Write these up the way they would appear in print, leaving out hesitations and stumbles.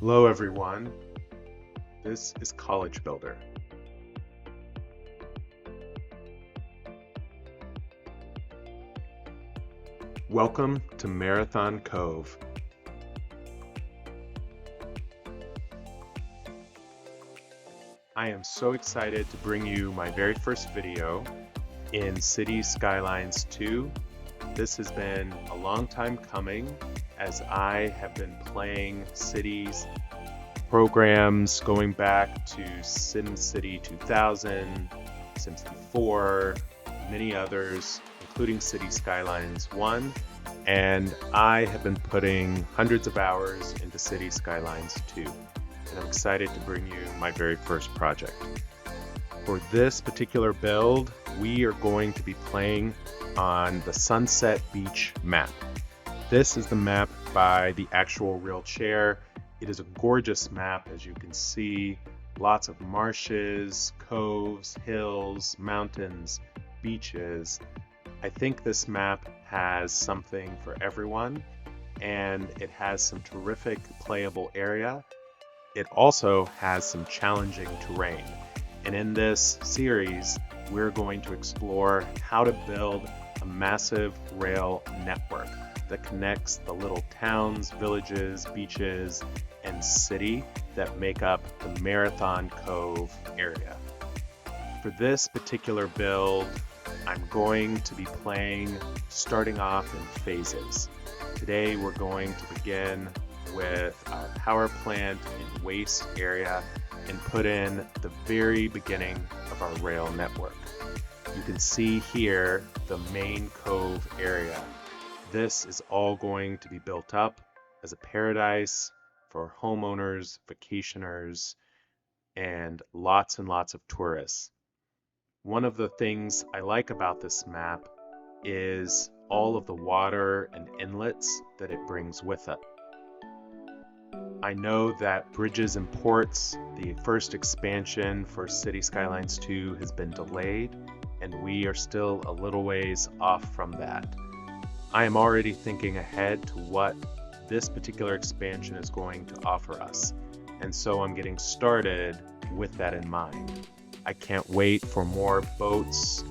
Hello everyone, this is College Builder. Welcome to Marathon Cove. I am so excited to bring you my very first video in Cities Skylines 2. This has been a long time coming as I have been playing cities programs going back to SimCity 2000, SimCity 4, many others, including Cities Skylines 1, and I have been putting hundreds of hours into Cities Skylines 2, and I'm excited to bring you my very first project. For this particular build, we are going to be playing on the Sunset Beach map. This is the map by the actual real chair. It is a gorgeous map, as you can see. Lots of marshes, coves, hills, mountains, beaches. I think this map has something for everyone, and it has some terrific playable area. It also has some challenging terrain. And in this series, we're going to explore how to build a massive rail network that connects the little towns, villages, beaches, and city that make up the Marathon Cove area. For this particular build, I'm going to be playing starting off in phases. Today we're going to begin with our power plant and waste area and put in the very beginning of our rail network. You can see here the main cove area. This is all going to be built up as a paradise for homeowners, vacationers, and lots of tourists. One of the things I like about this map is all of the water and inlets that it brings with it. I know that Bridges and Ports, the first expansion for Cities Skylines 2, has been delayed, and we are still a little ways off from that. I am already thinking ahead to what this particular expansion is going to offer us, and so I'm getting started with that in mind. I can't wait for more boats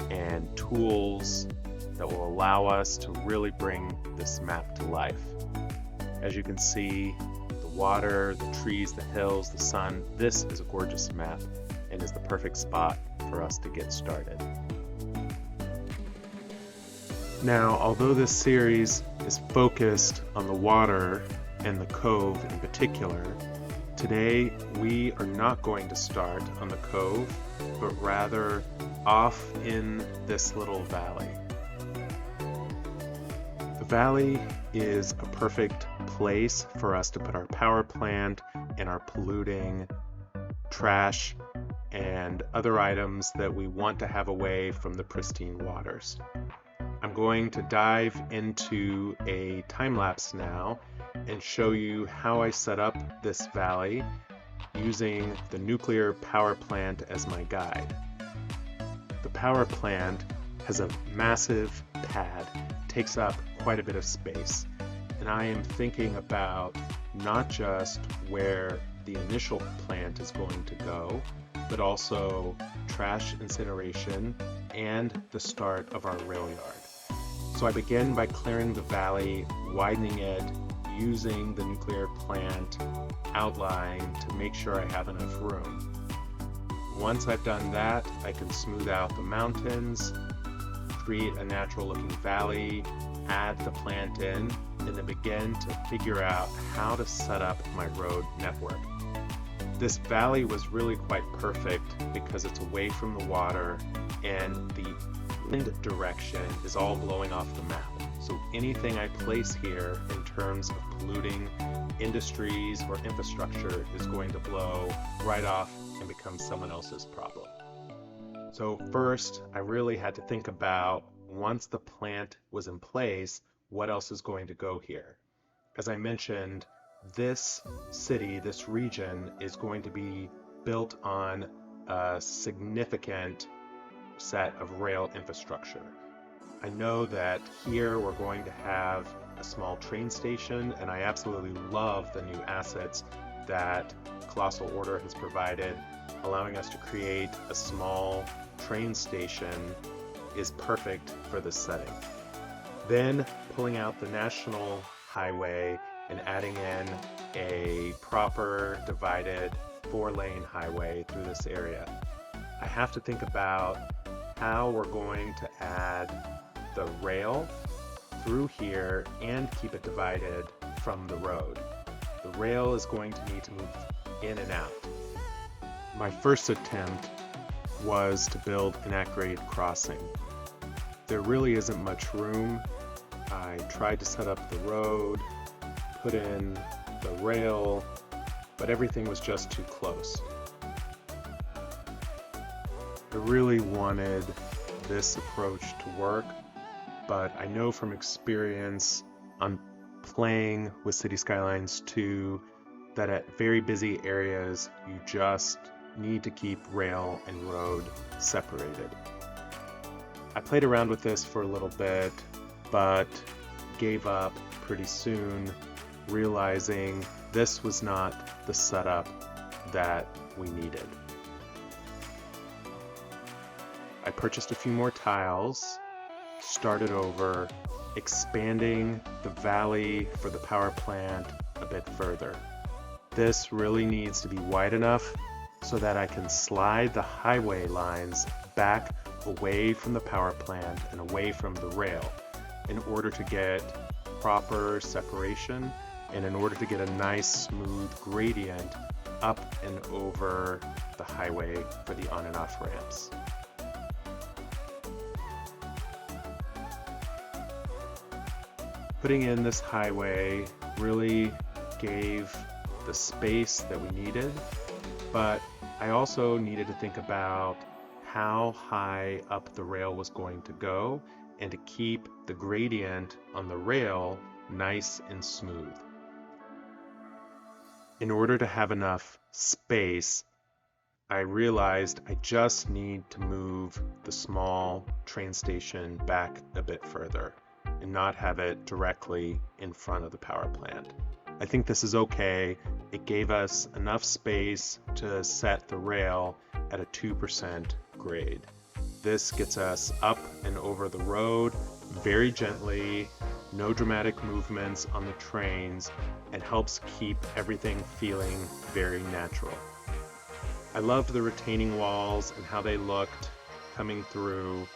and tools that will allow us to really bring this map to life. As you can see, the water, the trees, the hills, the sun, this is a gorgeous map and is the perfect spot for us to get started. Now, although this series is focused on the water and the cove in particular, today we are not going to start on the cove, but rather off in this little valley. The valley is a perfect place for us to put our power plant and our polluting trash and other items that we want to have away from the pristine waters. I'm going to dive into a time lapse now and show you how I set up this valley using the nuclear power plant as my guide. The power plant has a massive pad, takes up quite a bit of space, and I am thinking about not just where the initial plant is going to go, but also trash incineration and the start of our rail yard. So I begin by clearing the valley, widening it, using the nuclear plant outline to make sure I have enough room. Once I've done that, I can smooth out the mountains, create a natural looking valley, add the plant in, and then begin to figure out how to set up my road network. This valley was really quite perfect because it's away from the water and the wind direction is all blowing off the map. So anything I place here in terms of polluting industries or infrastructure is going to blow right off and become someone else's problem. So first, I really had to think about, once the plant was in place, what else is going to go here? As I mentioned, this city, this region, is going to be built on a significant set of rail infrastructure. I know that here we're going to have a small train station, and I absolutely love the new assets that Colossal Order has provided. Allowing us to create a small train station is perfect for this setting. Then pulling out the national highway and adding in a proper divided 4-lane highway through this area. I have to think about how we're going to add the rail through here and keep it divided from the road. The rail is going to need to move in and out. My first attempt was to build an at-grade crossing. There really isn't much room. I tried to set up the road, put in the rail, but everything was just too close. I really wanted this approach to work, but I know from experience on playing with City Skylines 2 that at very busy areas you just need to keep rail and road separated. I played around with this for a little bit, but gave up pretty soon, realizing this was not the setup that we needed. I purchased a few more tiles, started over, expanding the valley for the power plant a bit further. This really needs to be wide enough so that I can slide the highway lines back away from the power plant and away from the rail in order to get proper separation and in order to get a nice smooth gradient up and over the highway for the on and off ramps. Putting in this highway really gave the space that we needed, but I also needed to think about how high up the rail was going to go and to keep the gradient on the rail nice and smooth. In order to have enough space, I realized I just need to move the small train station back a bit further and not have it directly in front of the power plant. I think this is okay. It gave us enough space to set the rail at a 2% grade. This gets us up and over the road very gently, no dramatic movements on the trains, and helps keep everything feeling very natural. I loved the retaining walls and how they looked coming through,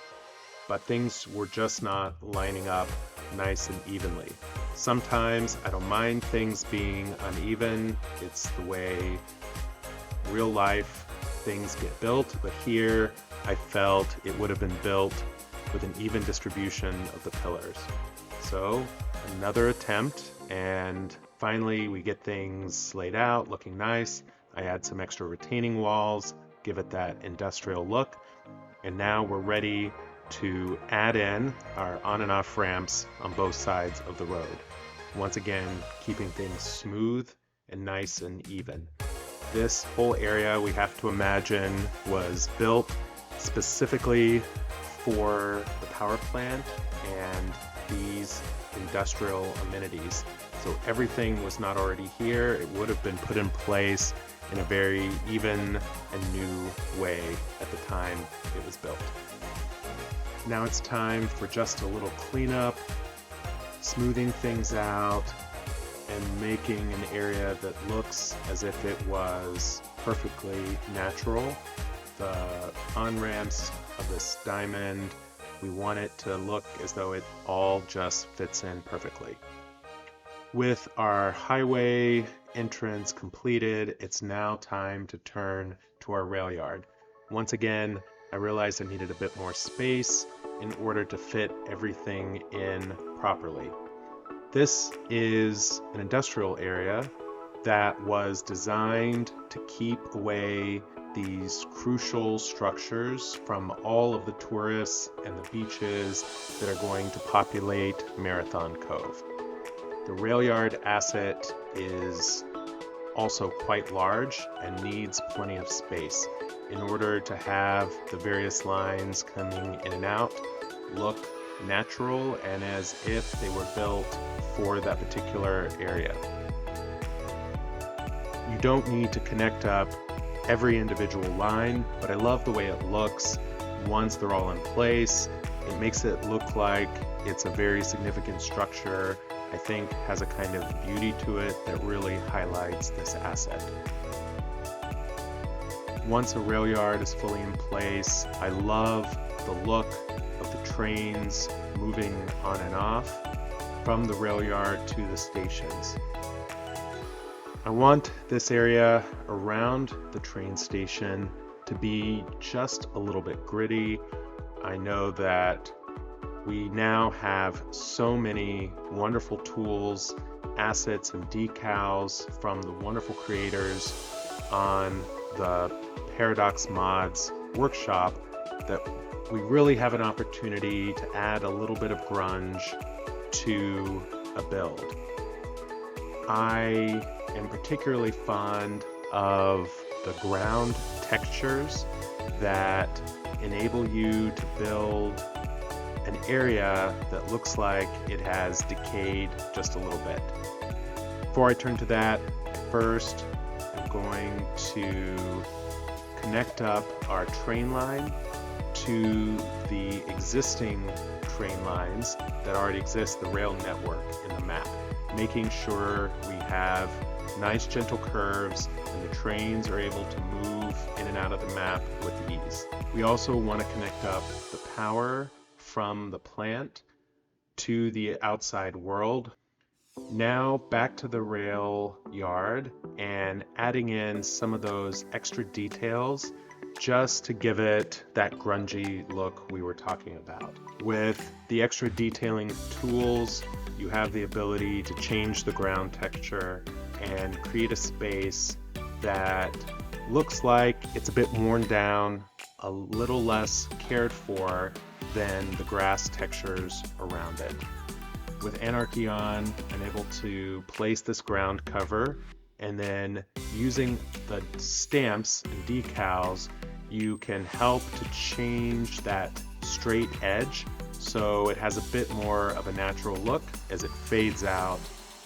but things were just not lining up nice and evenly. Sometimes I don't mind things being uneven. It's the way real life things get built, but here I felt it would have been built with an even distribution of the pillars. So another attempt, and finally we get things laid out looking nice. I add some extra retaining walls, give it that industrial look, and now we're ready to add in our on and off ramps on both sides of the road. Once again, keeping things smooth and nice and even. This whole area, we have to imagine, was built specifically for the power plant and these industrial amenities. So everything was not already here. It would have been put in place in a very even and new way at the time it was built. Now it's time for just a little cleanup, smoothing things out, and making an area that looks as if it was perfectly natural. The on-ramps of this diamond, we want it to look as though it all just fits in perfectly. With our highway entrance completed, it's now time to turn to our rail yard. Once again, I realized I needed a bit more space in order to fit everything in properly. This is an industrial area that was designed to keep away these crucial structures from all of the tourists and the beaches that are going to populate Marathon Cove. The rail yard asset is also quite large and needs plenty of space in order to have the various lines coming in and out look natural and as if they were built for that particular area. You don't need to connect up every individual line, but I love the way it looks once they're all in place. It makes it look like it's a very significant structure. I think has a kind of beauty to it that really highlights this asset. Once a rail yard is fully in place, I love the look of the trains moving on and off from the rail yard to the stations. I want this area around the train station to be just a little bit gritty. I know that we now have so many wonderful tools, assets, and decals from the wonderful creators on the Paradox Mods workshop that we really have an opportunity to add a little bit of grunge to a build. I am particularly fond of the ground textures that enable you to build an area that looks like it has decayed just a little bit. Before I turn to that, first I'm going to connect up our train line to the existing train lines that already exist, the rail network in the map, making sure we have nice gentle curves and the trains are able to move in and out of the map with ease. We also want to connect up the power from the plant to the outside world. Now back to the rail yard and adding in some of those extra details just to give it that grungy look we were talking about. With the extra detailing tools, you have the ability to change the ground texture and create a space that looks like it's a bit worn down, a little less cared for than the grass textures around it. With Anarchy on, I'm able to place this ground cover, and then using the stamps and decals, you can help to change that straight edge so it has a bit more of a natural look as it fades out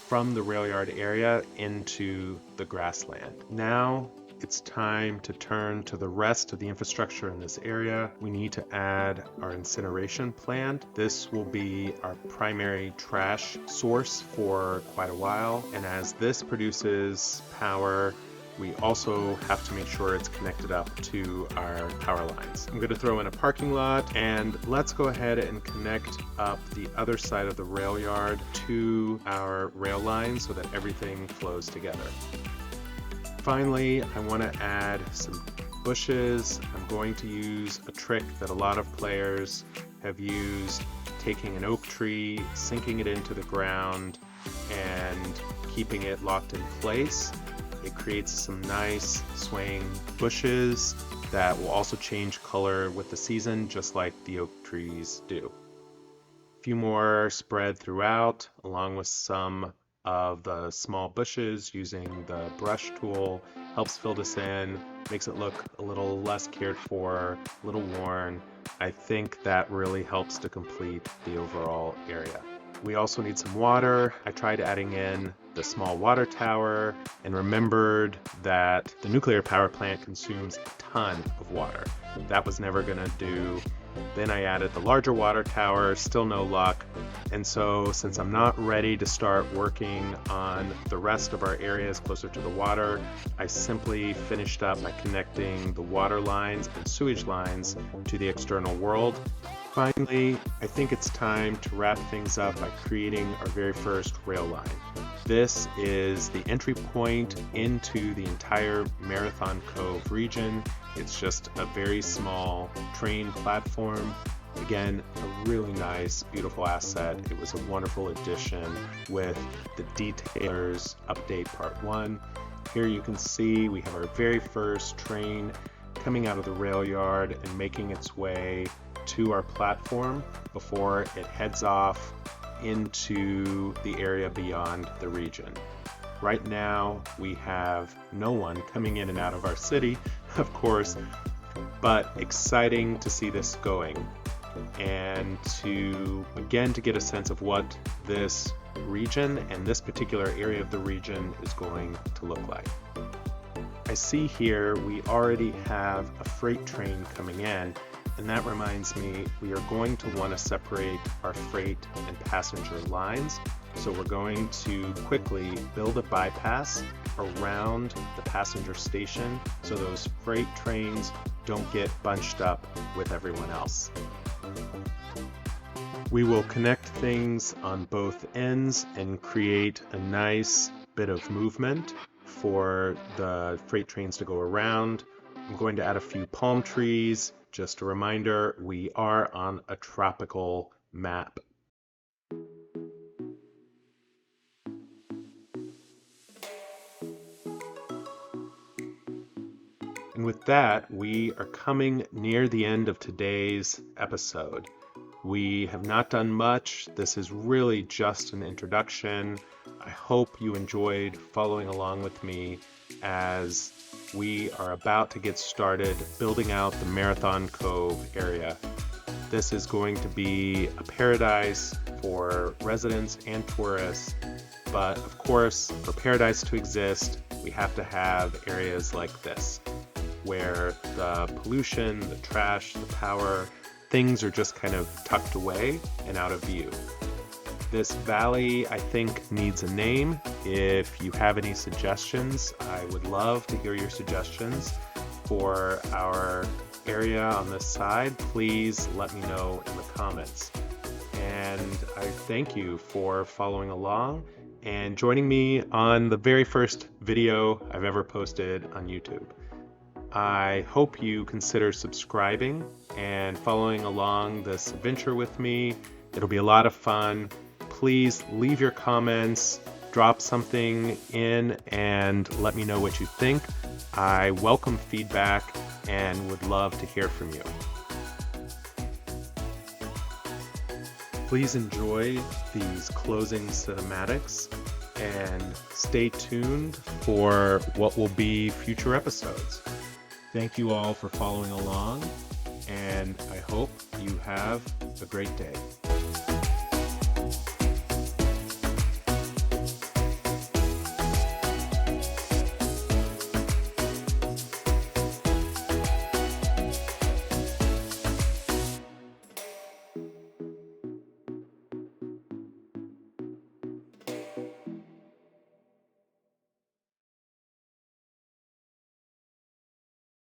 from the rail yard area into the grassland. Now it's time to turn to the rest of the infrastructure in this area. We need to add our incineration plant. This will be our primary trash source for quite a while, and as this produces power, we also have to make sure it's connected up to our power lines. I'm going to throw in a parking lot, and let's go ahead and connect up the other side of the rail yard to our rail line so that everything flows together. Finally, I want to add some bushes. I'm going to use a trick that a lot of players have used, taking an oak tree, sinking it into the ground, and keeping it locked in place. It creates some nice swaying bushes that will also change color with the season, just like the oak trees do. A few more spread throughout, along with some of the small bushes. Using the brush tool helps fill this in, makes it look a little less cared for, a little worn. I think that really helps to complete the overall area. We also need some water. I tried adding in the small water tower and remembered that the nuclear power plant consumes a ton of water. That was never gonna do. Then I added the larger water tower, still no luck. And so since I'm not ready to start working on the rest of our areas closer to the water, I simply finished up by connecting the water lines and sewage lines to the external world. Finally, I think it's time to wrap things up by creating our very first rail line. This is the entry point into the entire Marathon Cove region. It's just a very small train platform. Again, a really nice, beautiful asset. It was a wonderful addition with the Detailers Update Part 1. Here you can see we have our very first train coming out of the rail yard and making its way to our platform before it heads off into the area beyond the region. Right now, we have no one coming in and out of our city, of course, but exciting to see this going. and to get a sense of what this region and this particular area of the region is going to look like. I see here we already have a freight train coming in, and that reminds me we are going to want to separate our freight and passenger lines. So we're going to quickly build a bypass around the passenger station so those freight trains don't get bunched up with everyone else. We will connect things on both ends and create a nice bit of movement for the freight trains to go around. I'm going to add a few palm trees. Just a reminder, we are on a tropical map. And with that, we are coming near the end of today's episode. We have not done much. This is really just an introduction. I hope you enjoyed following along with me as we are about to get started building out the Marathon Cove area. This is going to be a paradise for residents and tourists, but of course, for paradise to exist, we have to have areas like this, where the pollution, the trash, the power, things are just kind of tucked away and out of view. This valley, I think, needs a name. If you have any suggestions, I would love to hear your suggestions for our area on this side. Please let me know in the comments. And I thank you for following along and joining me on the very first video I've ever posted on YouTube. I hope you consider subscribing and following along this adventure with me. It'll be a lot of fun. Please leave your comments, drop something in, and let me know what you think. I welcome feedback and would love to hear from you. Please enjoy these closing cinematics and stay tuned for what will be future episodes. Thank you all for following along, and I hope you have a great day.